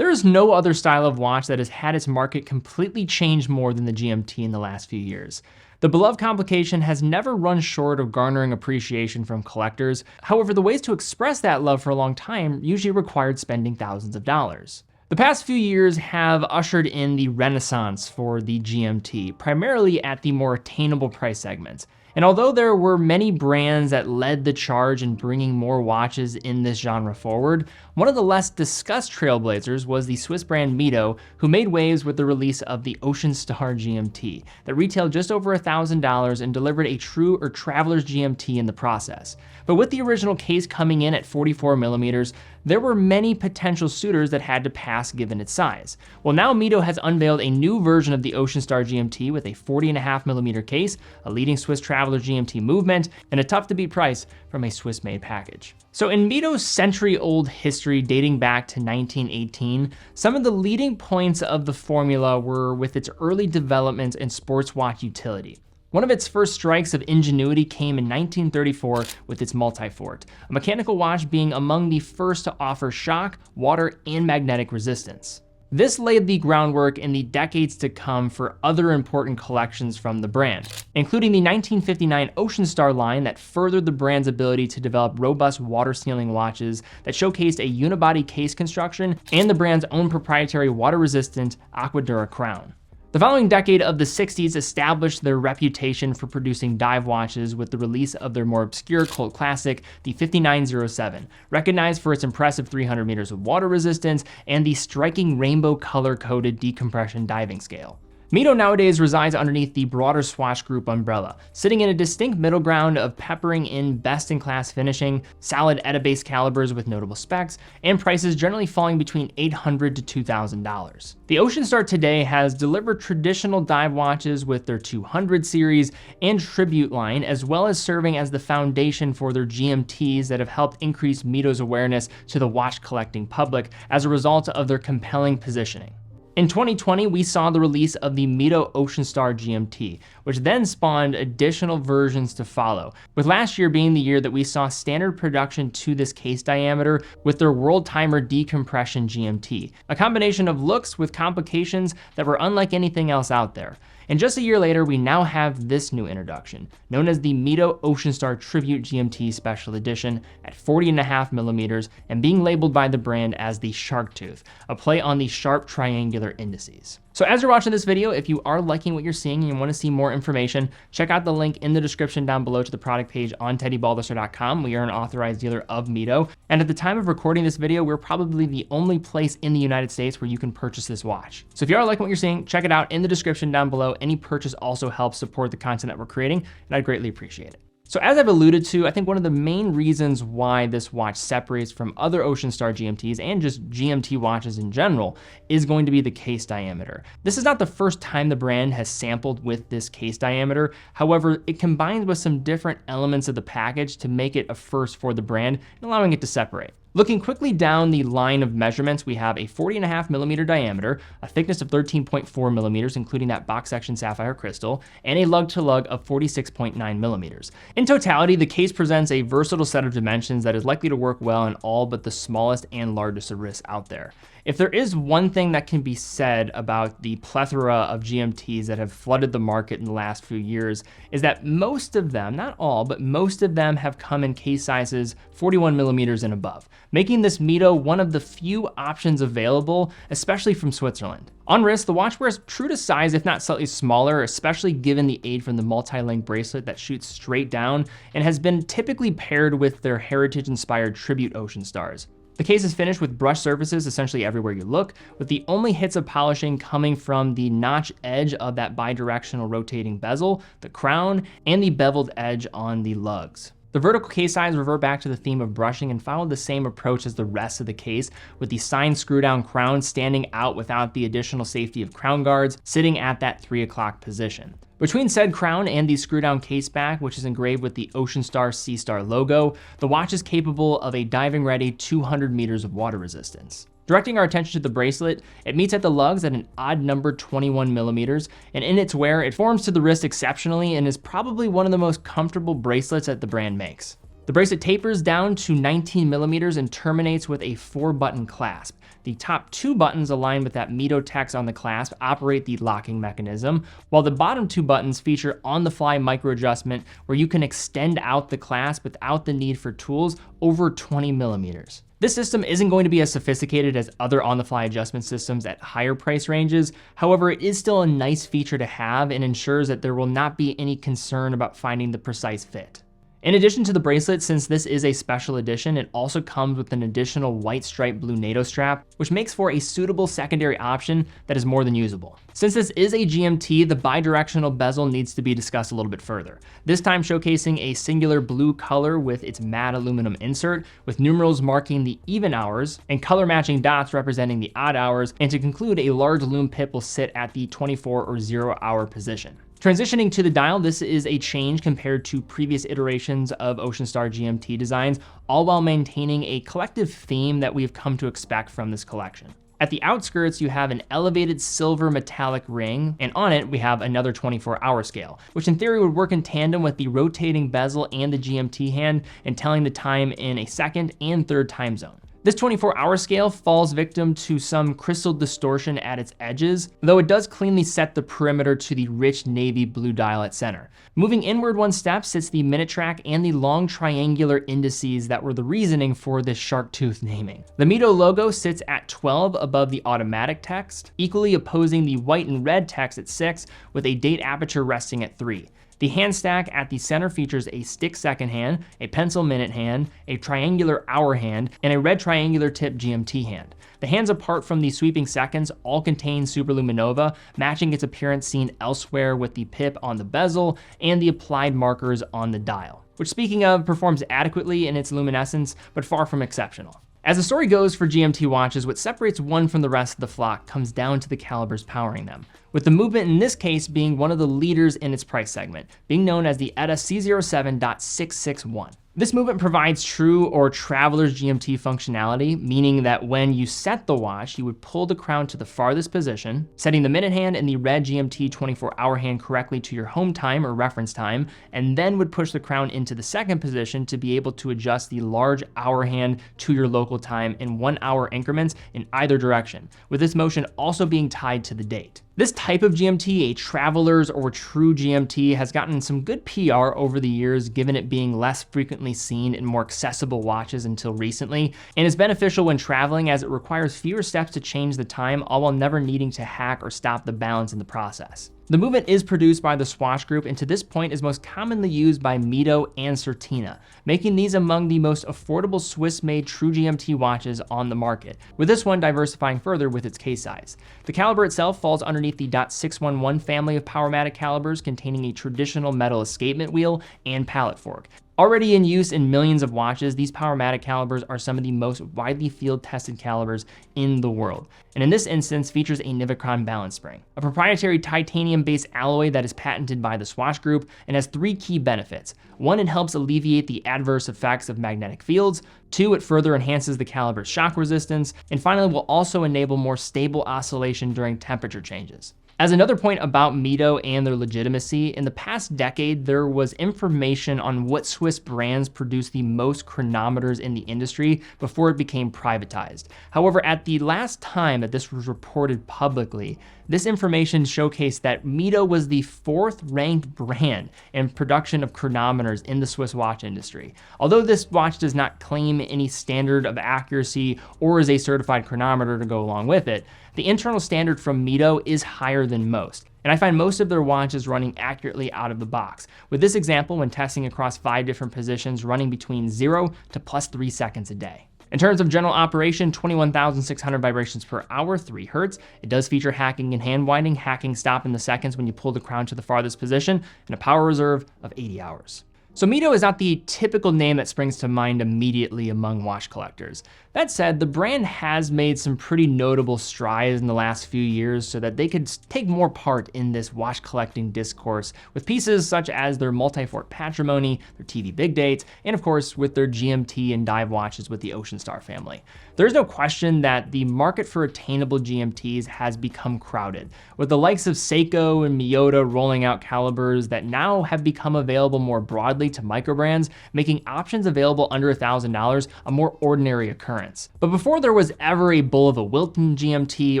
There is no other style of watch that has had its market completely changed more than the GMT in the last few years. The beloved complication has never run short of garnering appreciation from collectors. However, the ways to express that love for a long time usually required spending thousands of dollars. The past few years have ushered in the renaissance for the GMT, primarily at the more attainable price segments. And although there were many brands that led the charge in bringing more watches in this genre forward, one of the less discussed trailblazers was the Swiss brand MIDO, who made waves with the release of the Ocean Star GMT that retailed just over $1,000 and delivered a true or traveler's GMT in the process. But with the original case coming in at 44mm, there were many potential suitors that had to pass given its size. Well, now MIDO has unveiled a new version of the Ocean Star GMT with a 40.5mm case, a leading Swiss traveler GMT movement, and a tough-to-beat price from a Swiss-made package. So in MIDO's century-old history dating back to 1918, some of the leading points of the formula were with its early developments in sports watch utility. One of its first strikes of ingenuity came in 1934 with its multi-fort, a mechanical watch being among the first to offer shock, water, and magnetic resistance. This laid the groundwork in the decades to come for other important collections from the brand, including the 1959 Ocean Star line that furthered the brand's ability to develop robust water-sealing watches that showcased a unibody case construction and the brand's own proprietary water-resistant Aquadura crown. The following decade of the 60s established their reputation for producing dive watches with the release of their more obscure cult classic, the 5907, recognized for its impressive 300 meters of water resistance and the striking rainbow color-coded decompression diving scale. MIDO nowadays resides underneath the broader Swatch Group umbrella, sitting in a distinct middle ground of peppering in best-in-class finishing, solid ETA-based calibers with notable specs, and prices generally falling between $800 to $2,000. The Ocean Star today has delivered traditional dive watches with their 200 series and Tribute line, as well as serving as the foundation for their GMTs that have helped increase MIDO's awareness to the watch collecting public as a result of their compelling positioning. In 2020, we saw the release of the MIDO Ocean Star GMT, which then spawned additional versions to follow, with last year being the year that we saw standard production to this case diameter with their World Timer Decompression GMT, a combination of looks with complications that were unlike anything else out there. And just a year later, we now have this new introduction, known as the MIDO Ocean Star Tribute GMT Special Edition at 40.5mm and being labeled by the brand as the Sharktooth, a play on the sharp triangular indices. So as you're watching this video, if you are liking what you're seeing and you want to see more information, check out the link in the description down below to the product page on teddybaldassarre.com. We are an authorized dealer of MIDO, and at the time of recording this video, we're probably the only place in the United States where you can purchase this watch. So if you are liking what you're seeing, check it out in the description down below. Any purchase also helps support the content that we're creating, and I'd greatly appreciate it. So as I've alluded to, I think one of the main reasons why this watch separates from other Ocean Star GMTs and just GMT watches in general is going to be the case diameter. This is not the first time the brand has sampled with this case diameter. However, it combines with some different elements of the package to make it a first for the brand and allowing it to separate. Looking quickly down the line of measurements, we have a 40.5mm diameter, a thickness of 13.4mm, including that box section sapphire crystal, and a lug-to-lug of 46.9mm. In totality, the case presents a versatile set of dimensions that is likely to work well in all but the smallest and largest of wrists out there. If there is one thing that can be said about the plethora of GMTs that have flooded the market in the last few years, is that most of them, not all, but most of them have come in case sizes 41mm and above, making this MIDO one of the few options available, especially from Switzerland. On wrist, the watch wears true to size, if not slightly smaller, especially given the aid from the multi-link bracelet that shoots straight down and has been typically paired with their heritage-inspired Tribute Ocean Stars. The case is finished with brushed surfaces essentially everywhere you look, with the only hits of polishing coming from the notch edge of that bidirectional rotating bezel, the crown, and the beveled edge on the lugs. The vertical case sides revert back to the theme of brushing and follow the same approach as the rest of the case, with the signed screw-down crown standing out without the additional safety of crown guards, sitting at that 3 o'clock position. Between said crown and the screw-down case back, which is engraved with the Ocean Star Sea Star logo, the watch is capable of a diving-ready 200 meters of water resistance. Directing our attention to the bracelet, it meets at the lugs at an odd number 21mm, and in its wear, it forms to the wrist exceptionally and is probably one of the most comfortable bracelets that the brand makes. The bracelet tapers down to 19 millimeters and terminates with a 4-button clasp. The top 2 buttons aligned with that MIDO text on the clasp operate the locking mechanism, while the bottom 2 buttons feature on-the-fly micro adjustment where you can extend out the clasp without the need for tools over 20 millimeters. This system isn't going to be as sophisticated as other on-the-fly adjustment systems at higher price ranges. However, it is still a nice feature to have and ensures that there will not be any concern about finding the precise fit. In addition to the bracelet, since this is a special edition, it also comes with an additional white striped blue NATO strap, which makes for a suitable secondary option that is more than usable. Since this is a GMT, the bidirectional bezel needs to be discussed a little bit further. This time showcasing a singular blue color with its matte aluminum insert, with numerals marking the even hours, and color matching dots representing the odd hours, and to conclude, a large lume pip will sit at the 24 or 0-hour position. Transitioning to the dial, this is a change compared to previous iterations of Ocean Star GMT designs, all while maintaining a collective theme that we've come to expect from this collection. At the outskirts, you have an elevated silver metallic ring, and on it, we have another 24-hour scale, which in theory would work in tandem with the rotating bezel and the GMT hand and telling the time in a second and third time zone. This 24-hour scale falls victim to some crystal distortion at its edges, though it does cleanly set the perimeter to the rich navy blue dial at center. Moving inward 1 step sits the minute track and the long triangular indices that were the reasoning for this Sharktooth naming. The MIDO logo sits at 12 above the automatic text, equally opposing the white and red text at 6, with a date aperture resting at 3. The hand stack at the center features a stick second hand, a pencil minute hand, a triangular hour hand, and a red triangular tip GMT hand. The hands apart from the sweeping seconds all contain superluminova, matching its appearance seen elsewhere with the pip on the bezel and the applied markers on the dial, which, speaking of, performs adequately in its luminescence, but far from exceptional. As the story goes for GMT watches, what separates one from the rest of the flock comes down to the calibers powering them, with the movement in this case being one of the leaders in its price segment, being known as the ETA C07.661. This movement provides true or traveler's GMT functionality, meaning that when you set the watch, you would pull the crown to the farthest position, setting the minute hand and the red GMT 24-hour hand correctly to your home time or reference time, and then would push the crown into the second position to be able to adjust the large hour hand to your local time in 1-hour increments in either direction, with this motion also being tied to the date. This type of GMT, a traveler's or true GMT, has gotten some good PR over the years, given it being less frequently seen in more accessible watches until recently, and is beneficial when traveling as it requires fewer steps to change the time, all while never needing to hack or stop the balance in the process. The movement is produced by the Swatch Group, and to this point is most commonly used by MIDO and Certina, making these among the most affordable Swiss-made true GMT watches on the market, with this one diversifying further with its case size. The caliber itself falls underneath the .611 family of Powermatic calibers, containing a traditional metal escapement wheel and pallet fork. Already in use in millions of watches, these Powermatic calibers are some of the most widely field-tested calibers in the world, and in this instance features a Nivicron balance spring, a proprietary titanium-based alloy that is patented by the Swatch Group and has 3 key benefits. 1, it helps alleviate the adverse effects of magnetic fields. 2, it further enhances the caliber's shock resistance, and finally will also enable more stable oscillation during temperature changes. As another point about MIDO and their legitimacy, in the past decade, there was information on what Swiss brands produced the most chronometers in the industry before it became privatized. However, at the last time that this was reported publicly, this information showcased that MIDO was the 4th ranked brand in production of chronometers in the Swiss watch industry. Although this watch does not claim any standard of accuracy or is a certified chronometer to go along with it, the internal standard from MIDO is higher than most, and I find most of their watches running accurately out of the box, with this example when testing across 5 different positions running between 0 to +3 seconds a day. In terms of general operation, 21,600 vibrations per hour, 3 Hz. It does feature hacking and hand winding, hacking stop in the seconds when you pull the crown to the farthest position, and a power reserve of 80 hours. So MIDO is not the typical name that springs to mind immediately among watch collectors. That said, the brand has made some pretty notable strides in the last few years so that they could take more part in this watch collecting discourse with pieces such as their multi-fork patrimony, their TV big dates, and of course with their GMT and dive watches with the Ocean Star family. There's no question that the market for attainable GMTs has become crowded, with the likes of Seiko and MIDO rolling out calibers that now have become available more broadly to microbrands, making options available under $1,000 a more ordinary occurrence. But before there was ever a Bull of a Wilton GMT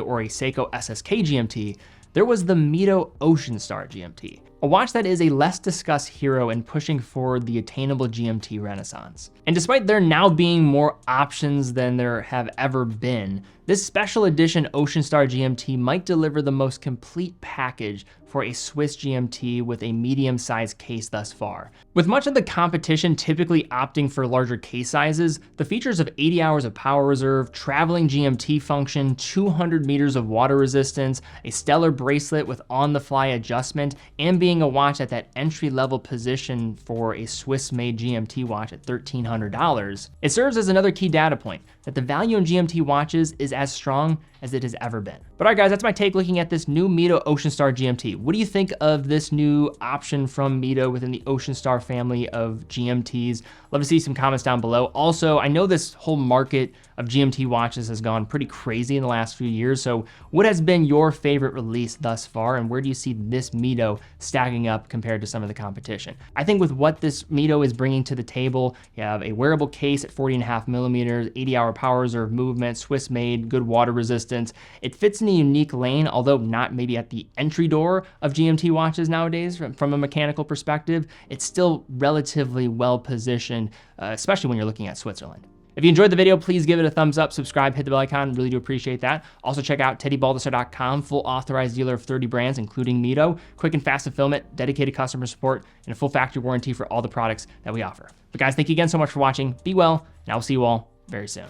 or a Seiko SSK GMT, there was the MIDO Ocean Star GMT, a watch that is a less discussed hero in pushing forward the attainable GMT renaissance. And despite there now being more options than there have ever been, this special edition Ocean Star GMT might deliver the most complete package for a Swiss GMT with a medium-sized case thus far. With much of the competition typically opting for larger case sizes, the features of 80 hours of power reserve, traveling GMT function, 200 meters of water resistance, a stellar bracelet with on-the-fly adjustment, and being a watch at that entry-level position for a Swiss-made GMT watch at $1,300, it serves as another key data point that the value in GMT watches is as strong as it has ever been. But all right, guys, that's my take looking at this new MIDO Ocean Star GMT. What do you think of this new option from MIDO within the Ocean Star family of GMTs? Love to see some comments down below. Also, I know this whole market of GMT watches has gone pretty crazy in the last few years. So what has been your favorite release thus far? And where do you see this MIDO stacking up compared to some of the competition? I think with what this MIDO is bringing to the table, you have a wearable case at 40.5 millimeters, 80-hour power reserve movement, Swiss made, good water resistance. It fits in a unique lane, although not maybe at the entry door of GMT watches nowadays from a mechanical perspective. It's still relatively well positioned, especially when you're looking at Switzerland. If you enjoyed the video, please give it a thumbs up, subscribe, hit the bell icon, really do appreciate that. Also check out TeddyBaldassarre.com, full authorized dealer of 30 brands, including MIDO, quick and fast fulfillment, dedicated customer support, and a full factory warranty for all the products that we offer. But guys, thank you again so much for watching. Be well, and I will see you all very soon.